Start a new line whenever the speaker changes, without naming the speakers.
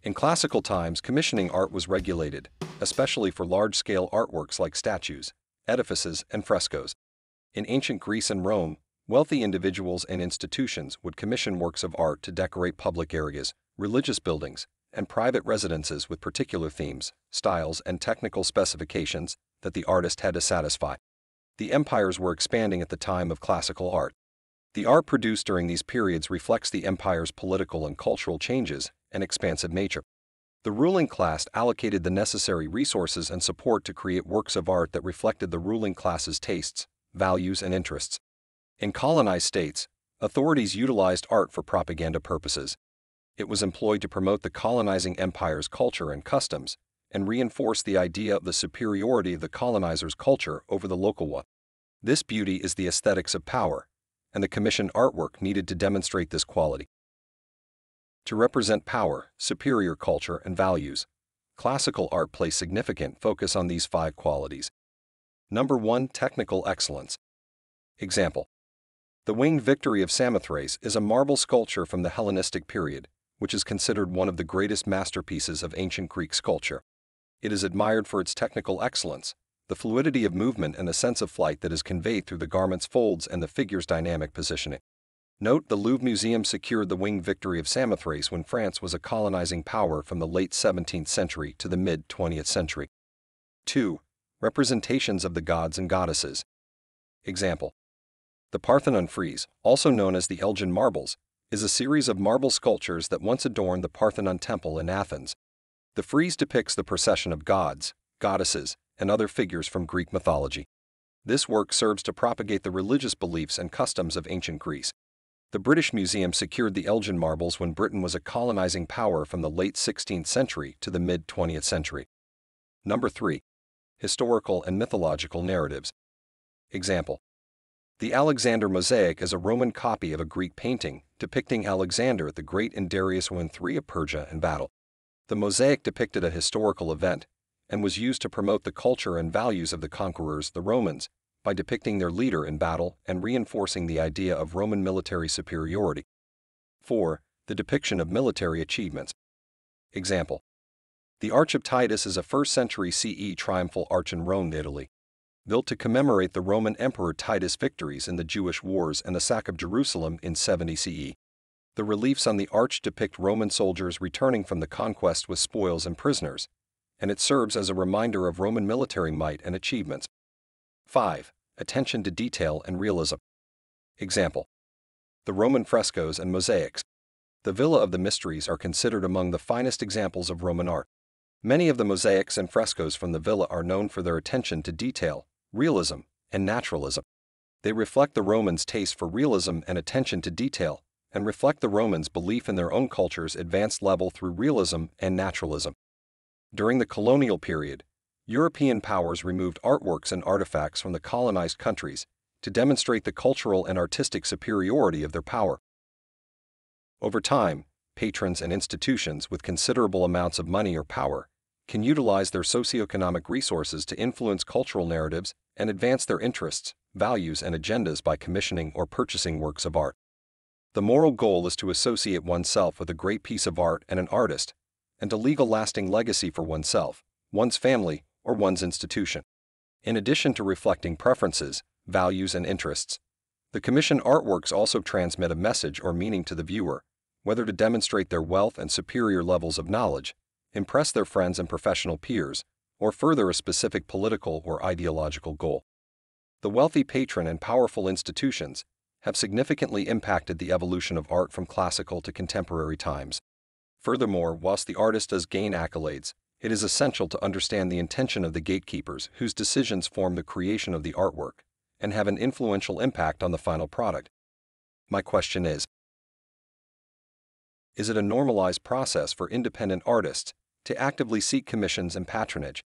In classical times, commissioning art was regulated, especially for large-scale artworks like statues, edifices, and frescoes. In ancient Greece and Rome, wealthy individuals and institutions would commission works of art to decorate public areas, religious buildings, and private residences with particular themes, styles, and technical specifications that the artist had to satisfy. The empires were expanding at the time of classical art. The art produced during these periods reflects the empire's political and cultural changes and expansive nature. The ruling class allocated the necessary resources and support to create works of art that reflected the ruling class's tastes, values, and interests. In colonized states, authorities utilized art for propaganda purposes. It was employed to promote the colonizing empire's culture and customs, and reinforce the idea of the superiority of the colonizer's culture over the local one. This beauty is the aesthetics of power, and the commissioned artwork needed to demonstrate this quality. To represent power, superior culture, and values, classical art placed significant focus on these 5 qualities. Number 1. Technical excellence. Example: the Winged Victory of Samothrace is a marble sculpture from the Hellenistic period, which is considered one of the greatest masterpieces of ancient Greek sculpture. It is admired for its technical excellence, the fluidity of movement, and the sense of flight that is conveyed through the garment's folds and the figure's dynamic positioning. Note: the Louvre Museum secured the Winged Victory of Samothrace when France was a colonizing power from the late 17th century to the mid-20th century. 2. Representations of the gods and goddesses. Example: the Parthenon frieze, also known as the Elgin Marbles, is a series of marble sculptures that once adorned the Parthenon Temple in Athens. The frieze depicts the procession of gods, goddesses, and other figures from Greek mythology. This work serves to propagate the religious beliefs and customs of ancient Greece. The British Museum secured the Elgin Marbles when Britain was a colonizing power from the late 16th century to the mid-20th century. Number 3. Historical and mythological narratives. Example: the Alexander mosaic is a Roman copy of a Greek painting depicting Alexander the Great and Darius III of Persia in battle. The mosaic depicted a historical event and was used to promote the culture and values of the conquerors, the Romans, by depicting their leader in battle and reinforcing the idea of Roman military superiority. 4. The depiction of military achievements. Example: the Arch of Titus is a 1st century CE triumphal arch in Rome, Italy, built to commemorate the Roman Emperor Titus' victories in the Jewish wars and the sack of Jerusalem in 70 CE. The reliefs on the arch depict Roman soldiers returning from the conquest with spoils and prisoners, and it serves as a reminder of Roman military might and achievements. 5. Attention to detail and realism. Example: the Roman frescoes and mosaics. The Villa of the Mysteries are considered among the finest examples of Roman art. Many of the mosaics and frescoes from the villa are known for their attention to detail, realism, and naturalism. They reflect the Romans' taste for realism and attention to detail, and reflect the Romans' belief in their own culture's advanced level through realism and naturalism. During the colonial period, European powers removed artworks and artifacts from the colonized countries to demonstrate the cultural and artistic superiority of their power. Over time, patrons and institutions with considerable amounts of money or power can utilize their socioeconomic resources to influence cultural narratives and advance their interests, values, and agendas by commissioning or purchasing works of art. The moral goal is to associate oneself with a great piece of art and an artist, and to leave a lasting legacy for oneself, one's family, or one's institution. In addition to reflecting preferences, values, and interests, the commissioned artworks also transmit a message or meaning to the viewer, whether to demonstrate their wealth and superior levels of knowledge, impress their friends and professional peers, or further a specific political or ideological goal. The wealthy patron and powerful institutions have significantly impacted the evolution of art from classical to contemporary times. Furthermore, whilst the artist does gain accolades, it is essential to understand the intention of the gatekeepers whose decisions form the creation of the artwork and have an influential impact on the final product. My question is it a normalized process for independent artists to actively seek commissions and patronage?